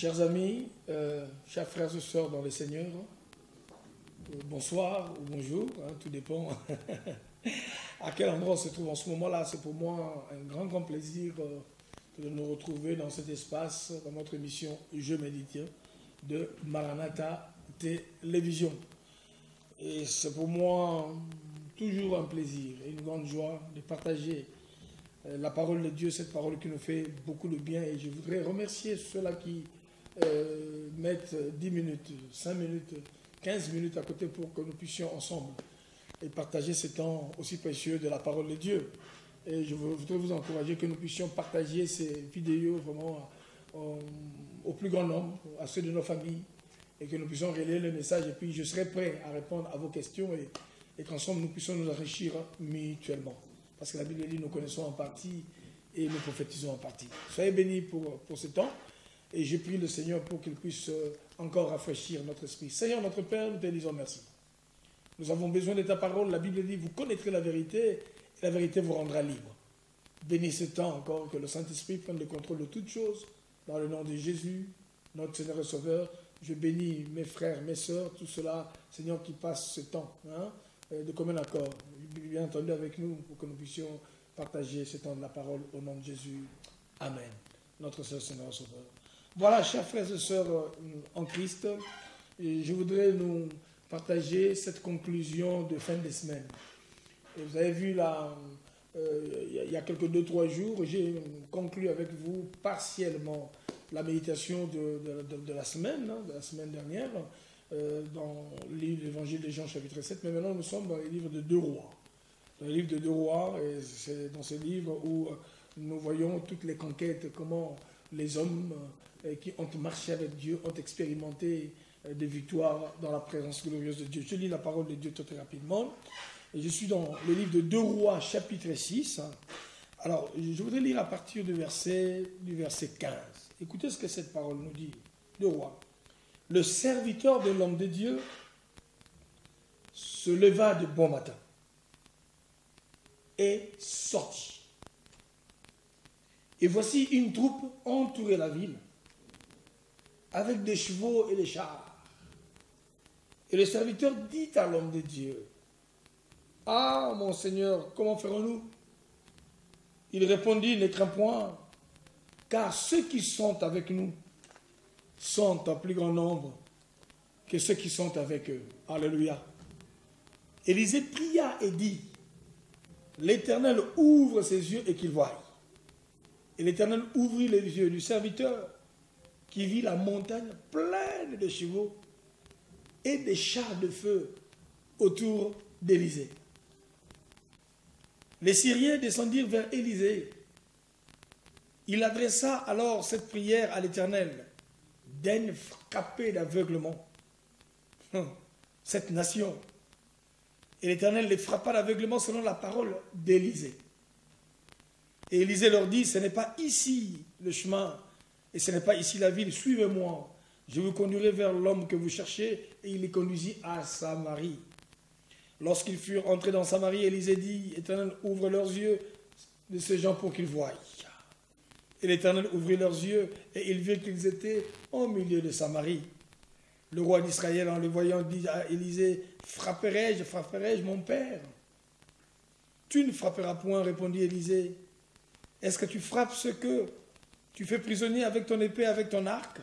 Chers amis, chers frères et sœurs dans le Seigneur, bonsoir ou bonjour, tout dépend à quel endroit on se trouve en ce moment-là. C'est pour moi un grand plaisir de nous retrouver dans cet espace, dans notre émission Je médite de Maranatha Télévision. Et c'est pour moi toujours un plaisir et une grande joie de partager la parole de Dieu, cette parole qui nous fait beaucoup de bien. Et je voudrais remercier ceux-là qui mettent 10 minutes, 5 minutes, 15 minutes à côté pour que nous puissions ensemble et partager ce temps aussi précieux de la parole de Dieu. Et je voudrais vous encourager que nous puissions partager ces vidéos vraiment au plus grand nombre, à ceux de nos familles, et que nous puissions relayer le message. Et puis je serai prêt à répondre à vos questions et qu'ensemble nous puissions nous enrichir mutuellement. Parce que la Bible dit nous connaissons en partie et nous prophétisons en partie. Soyez bénis pour ce temps. Et je prie le Seigneur pour qu'il puisse encore rafraîchir notre esprit. Seigneur, notre Père, nous te disons merci. Nous avons besoin de ta parole. La Bible dit, vous connaîtrez la vérité, et la vérité vous rendra libre. Bénis ce temps encore, que le Saint-Esprit prenne le contrôle de toutes choses. Dans le nom de Jésus, notre Seigneur et Sauveur, je bénis mes frères, mes sœurs, tout cela, Seigneur, qui passe ce temps de commun accord. Bien entendu avec nous, pour que nous puissions partager ce temps de la parole au nom de Jésus. Amen. Notre Seigneur et Sauveur. Voilà, chers frères et sœurs en Christ, je voudrais nous partager cette conclusion de fin de semaine. Et vous avez vu là, il y a quelques 2-3 jours, j'ai conclu avec vous partiellement la méditation de la semaine dernière, dans le livre de l'Évangile de Jean chapitre 7, mais maintenant nous sommes dans le livre de 2 Rois. Dans le livre de 2 Rois, et c'est dans ce livre où nous voyons toutes les conquêtes, comment les hommes qui ont marché avec Dieu ont expérimenté des victoires dans la présence glorieuse de Dieu. Je lis la parole de Dieu très rapidement. Et je suis dans le livre de 2 Rois, chapitre 6. Alors, je voudrais lire à partir du verset 15. Écoutez ce que cette parole nous dit. 2 Rois. Le serviteur de l'homme de Dieu se leva de bon matin et sortit. Et voici une troupe entourait la ville, avec des chevaux et des chars. Et le serviteur dit à l'homme de Dieu, « Ah, mon Seigneur, comment ferons-nous » Il répondit, « Ne crains point, car ceux qui sont avec nous sont en plus grand nombre que ceux qui sont avec eux. » Alléluia. Élisée pria et dit, « L'Éternel ouvre ses yeux et qu'il voie. » Et l'Éternel ouvrit les yeux du serviteur qui vit la montagne pleine de chevaux et des chars de feu autour d'Élysée. Les Syriens descendirent vers Élysée. Il adressa alors cette prière à l'Éternel. Daigne frapper d'aveuglement cette nation. Et l'Éternel les frappa d'aveuglement selon la parole d'Élysée. Et Élysée leur dit, ce n'est pas ici le chemin, et ce n'est pas ici la ville, suivez-moi. Je vous conduirai vers l'homme que vous cherchez, et il les conduisit à Samarie. Lorsqu'ils furent entrés dans Samarie, Élysée dit, Éternel, ouvre leurs yeux de ces gens pour qu'ils voient. Et l'Éternel ouvrit leurs yeux, et ils virent qu'ils étaient au milieu de Samarie. Le roi d'Israël, en les voyant, dit à Élysée, frapperai-je, mon père? Tu ne frapperas point, répondit Élysée. Est-ce que tu frappes ce que tu fais prisonnier avec ton épée, avec ton arc?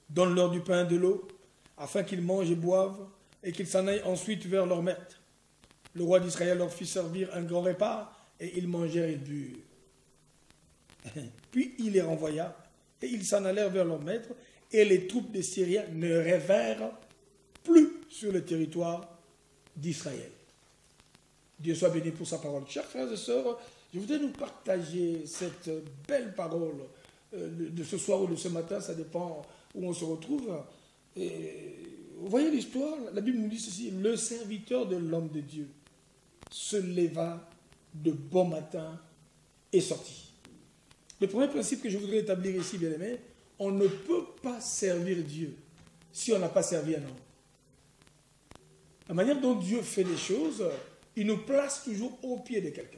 Donne-leur du pain et de l'eau, afin qu'ils mangent et boivent, et qu'ils s'en aillent ensuite vers leur maître. Le roi d'Israël leur fit servir un grand repas, et ils mangèrent et burent. Puis il les renvoya, et ils s'en allèrent vers leur maître, et les troupes des Syriens ne revinrent plus sur le territoire d'Israël. Dieu soit béni pour sa parole. Chers frères et sœurs, je voudrais nous partager cette belle parole de ce soir ou de ce matin, ça dépend où on se retrouve. Et vous voyez l'histoire, la Bible nous dit ceci, le serviteur de l'homme de Dieu se leva de bon matin et sortit. Le premier principe que je voudrais établir ici, bien aimé, on ne peut pas servir Dieu si on n'a pas servi un homme. La manière dont Dieu fait les choses, il nous place toujours au pied de quelqu'un.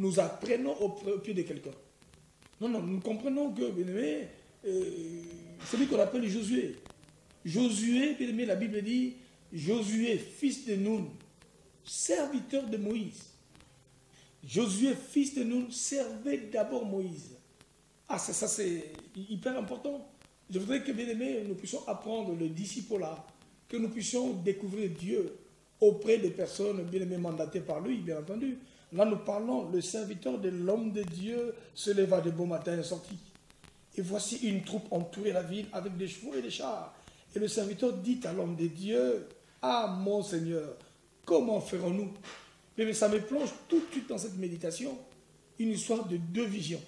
Nous apprenons au pied de quelqu'un. Non, nous comprenons que, bien aimé, celui qu'on appelle Josué. Josué, bien aimé, la Bible dit, Josué, fils de Nun, serviteur de Moïse. Josué, fils de Nun, servait d'abord Moïse. Ah, ça c'est hyper important. Je voudrais que, bien aimé, nous puissions apprendre le disciple-là, que nous puissions découvrir Dieu auprès des personnes, bien aimées, mandatées par lui, bien entendu. Là, nous parlons, le serviteur de l'homme de Dieu se leva de bon matin et sortit. Et voici une troupe entourait la ville avec des chevaux et des chars. Et le serviteur dit à l'homme de Dieu, « Ah, mon Seigneur, comment ferons-nous » Mais ça me plonge tout de suite dans cette méditation, une histoire de deux visions.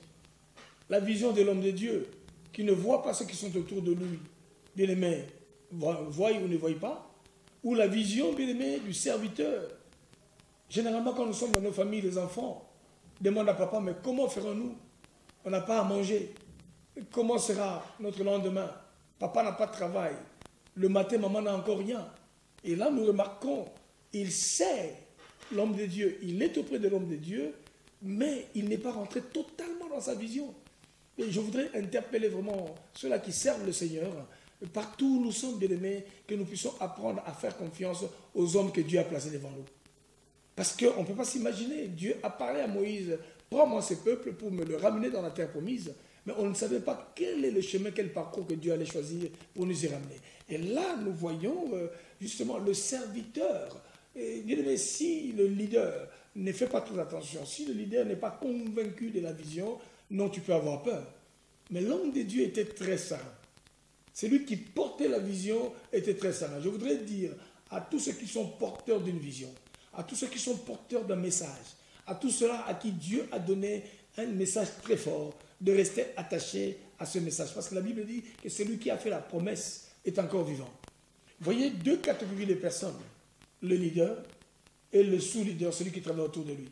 La vision de l'homme de Dieu, qui ne voit pas ceux qui sont autour de lui, bien aimé, voient ou ne voient pas, ou la vision, bien aimé, du serviteur. Généralement, quand nous sommes dans nos familles, les enfants demandent à papa, mais comment ferons-nous? On n'a pas à manger. Comment sera notre lendemain? Papa n'a pas de travail. Le matin, maman n'a encore rien. Et là, nous remarquons, il sait l'homme de Dieu. Il est auprès de l'homme de Dieu, mais il n'est pas rentré totalement dans sa vision. Et je voudrais interpeller vraiment ceux-là qui servent le Seigneur, partout où nous sommes, bien aimés, que nous puissions apprendre à faire confiance aux hommes que Dieu a placés devant nous. Parce qu'on ne peut pas s'imaginer, Dieu a parlé à Moïse, prends-moi ce peuple pour me le ramener dans la terre promise, mais on ne savait pas quel est le chemin, quel parcours que Dieu allait choisir pour nous y ramener. Et là, nous voyons justement le serviteur. Et bien aimé, si le leader ne fait pas trop attention, si le leader n'est pas convaincu de la vision, non, tu peux avoir peur. Mais l'homme de Dieu était très saint. Celui qui portait la vision était très saint. Je voudrais dire à tous ceux qui sont porteurs d'une vision, à tous ceux qui sont porteurs d'un message, à tous ceux-là à qui Dieu a donné un message très fort, de rester attaché à ce message. Parce que la Bible dit que celui qui a fait la promesse est encore vivant. Vous voyez deux catégories de personnes, le leader et le sous-leader, celui qui travaille autour de lui.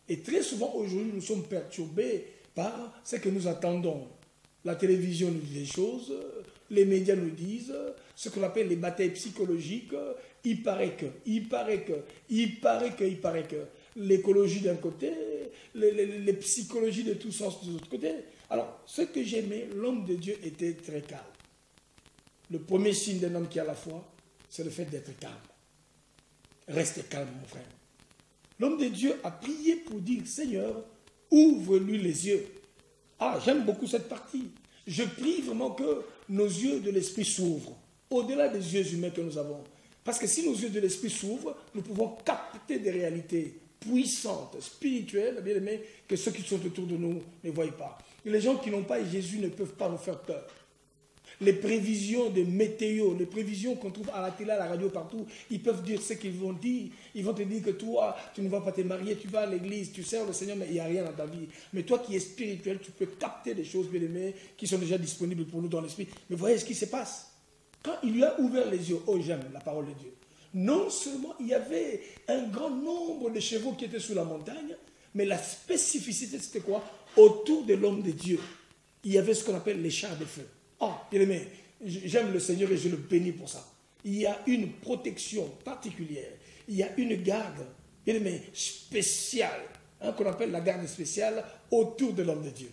Et très souvent aujourd'hui, nous sommes perturbés par ce que nous attendons. La télévision nous dit des choses, les médias nous disent, ce qu'on appelle les batailles psychologiques, il paraît que, l'écologie d'un côté, les psychologies de tous sens de l'autre côté. Alors, ce que j'aimais, l'homme de Dieu était très calme. Le premier signe d'un homme qui a la foi, c'est le fait d'être calme. Restez calme, mon frère. L'homme de Dieu a prié pour dire, Seigneur, ouvre-lui les yeux. Ah, j'aime beaucoup cette partie. Je prie vraiment que nos yeux de l'esprit s'ouvrent, au-delà des yeux humains que nous avons. Parce que si nos yeux de l'esprit s'ouvrent, nous pouvons capter des réalités puissantes, spirituelles, bien aimées, que ceux qui sont autour de nous ne voient pas. Et les gens qui n'ont pas Jésus ne peuvent pas nous faire peur. Les prévisions de météo, les prévisions qu'on trouve à la télé, à la radio, partout, ils peuvent dire ce qu'ils vont dire. Ils vont te dire que toi, tu ne vas pas te marier, tu vas à l'église, tu sers le Seigneur, mais il n'y a rien dans ta vie. Mais toi qui es spirituel, tu peux capter des choses, bien aimées, qui sont déjà disponibles pour nous dans l'esprit. Mais voyez ce qui se passe. Quand il lui a ouvert les yeux, oh j'aime la parole de Dieu. Non seulement il y avait un grand nombre de chevaux qui étaient sur la montagne, mais la spécificité c'était quoi? Autour de l'homme de Dieu, il y avait ce qu'on appelle les chars de feu. Oh, bien aimé, j'aime le Seigneur et je le bénis pour ça. Il y a une protection particulière, il y a une garde, bien aimé, spéciale, qu'on appelle la garde spéciale autour de l'homme de Dieu.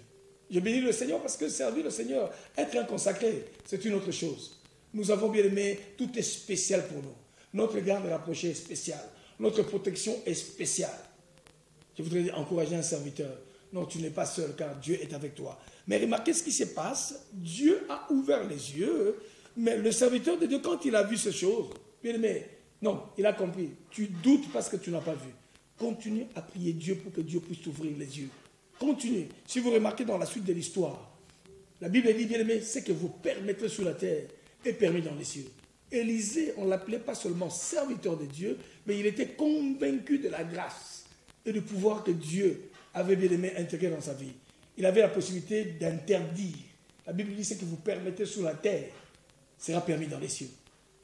Je bénis le Seigneur parce que servir le Seigneur, être un consacré, c'est une autre chose. Nous avons, bien aimé, tout est spécial pour nous. Notre garde rapprochée est spéciale. Notre protection est spéciale. Je voudrais encourager un serviteur. Non, tu n'es pas seul car Dieu est avec toi. Mais remarquez ce qui se passe. Dieu a ouvert les yeux, mais le serviteur de Dieu, quand il a vu ces choses, bien aimé, non, il a compris. Tu doutes parce que tu n'as pas vu. Continue à prier Dieu pour que Dieu puisse t'ouvrir les yeux. Continue. Si vous remarquez dans la suite de l'histoire, la Bible dit, bien aimé, c'est que vous permettrez sur la terre est permis dans les cieux. Élisée, on ne l'appelait pas seulement serviteur de Dieu, mais il était convaincu de la grâce et du pouvoir que Dieu avait bien aimé intégrer dans sa vie. Il avait la possibilité d'interdire. La Bible dit ce que vous permettez sur la terre sera permis dans les cieux.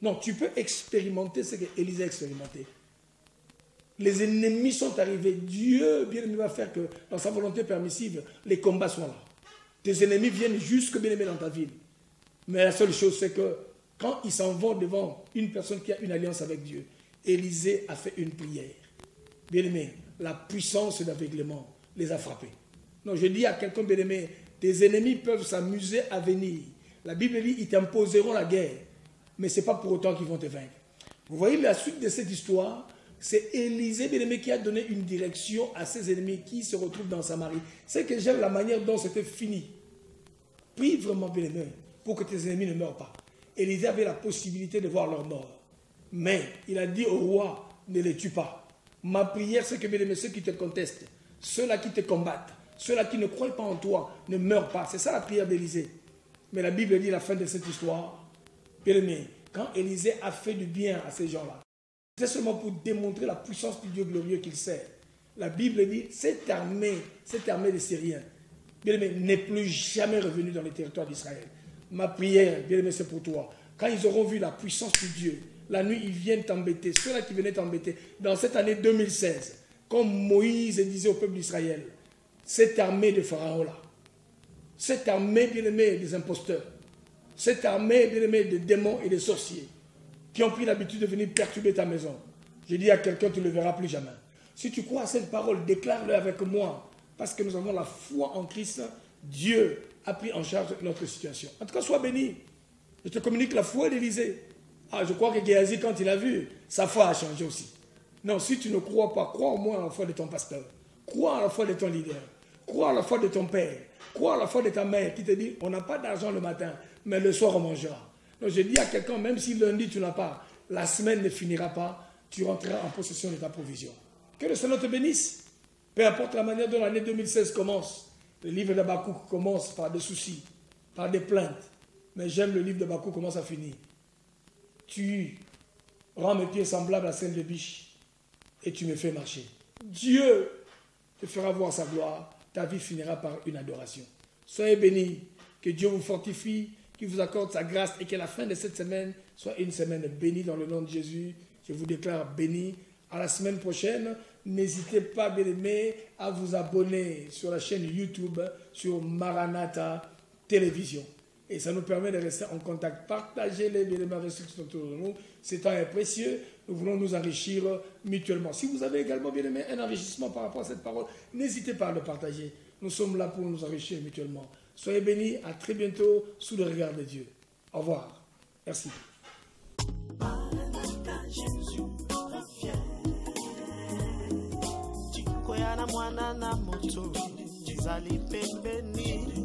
Non, tu peux expérimenter ce qu'Élisée a expérimenté. Les ennemis sont arrivés. Dieu, bien aimé, va faire que dans sa volonté permissive, les combats soient là. Tes ennemis viennent jusque bien aimé dans ta ville. Mais la seule chose, c'est que quand ils s'en vont devant une personne qui a une alliance avec Dieu, Élisée a fait une prière. Bien aimé, la puissance d'aveuglement les a frappés. Non, je dis à quelqu'un, bien aimé, tes ennemis peuvent s'amuser à venir. La Bible dit, ils t'imposeront la guerre, mais ce n'est pas pour autant qu'ils vont te vaincre. Vous voyez la suite de cette histoire, c'est Élisée, bien-aimé, qui a donné une direction à ses ennemis qui se retrouvent dans Samarie. C'est que j'aime la manière dont c'était fini. Prie vraiment, bien-aimé, pour que tes ennemis ne meurent pas. Élisée avait la possibilité de voir leur mort. Mais il a dit au roi, ne les tue pas. Ma prière, c'est que, bien-aimé, ceux qui te contestent, ceux-là qui te combattent, ceux-là qui ne croient pas en toi, ne meurent pas. C'est ça la prière d'Élisée. Mais la Bible dit la fin de cette histoire. Bien-aimé, quand Élisée a fait du bien à ces gens-là, c'est seulement pour démontrer la puissance du Dieu glorieux qu'il sert. La Bible dit, cette armée des Syriens, bien-aimé, n'est plus jamais revenue dans les territoires d'Israël. Ma prière, bien-aimé, c'est pour toi. Quand ils auront vu la puissance du Dieu, la nuit, ils viennent t'embêter. Ceux-là qui venaient t'embêter, dans cette année 2016, comme Moïse disait au peuple d'Israël, cette armée de Pharaon-là, cette armée, bien-aimée, des imposteurs, cette armée, bien-aimée, des démons et des sorciers, qui ont pris l'habitude de venir perturber ta maison. Je dis à quelqu'un, tu ne le verras plus jamais. Si tu crois à cette parole, déclare-le avec moi, parce que nous avons la foi en Christ. Dieu a pris en charge notre situation. En tout cas, sois béni. Je te communique la foi d'Élisée. Ah, je crois que Géasi, quand il a vu, sa foi a changé aussi. Non, si tu ne crois pas, crois au moins à la foi de ton pasteur. Crois à la foi de ton leader. Crois à la foi de ton père. Crois à la foi de ta mère qui te dit, on n'a pas d'argent le matin, mais le soir on mangera. Donc je dis à quelqu'un, même si lundi tu n'as pas, la semaine ne finira pas, tu rentreras en possession de ta provision. Que le Seigneur te bénisse. Peu importe la manière dont l'année 2016 commence. Le livre d'Habakkuk commence par des soucis, par des plaintes. Mais j'aime le livre d'Habakkuk, comment ça finit. Tu rends mes pieds semblables à celles de biche et tu me fais marcher. Dieu te fera voir sa gloire. Ta vie finira par une adoration. Soyez bénis. Que Dieu vous fortifie, qu'il vous accorde sa grâce et que la fin de cette semaine soit une semaine bénie dans le nom de Jésus. Je vous déclare béni. À la semaine prochaine, n'hésitez pas, bien-aimés, à vous abonner sur la chaîne YouTube, sur Maranatha Télévision. Et ça nous permet de rester en contact. Partagez les éléments autour de nous. Ce temps est précieux. Nous voulons nous enrichir mutuellement. Si vous avez également, bien aimé, un enrichissement par rapport à cette parole, n'hésitez pas à le partager. Nous sommes là pour nous enrichir mutuellement. Soyez bénis. À très bientôt sous le regard de Dieu. Au revoir. Merci. Mwana na moto, jizali pembeni.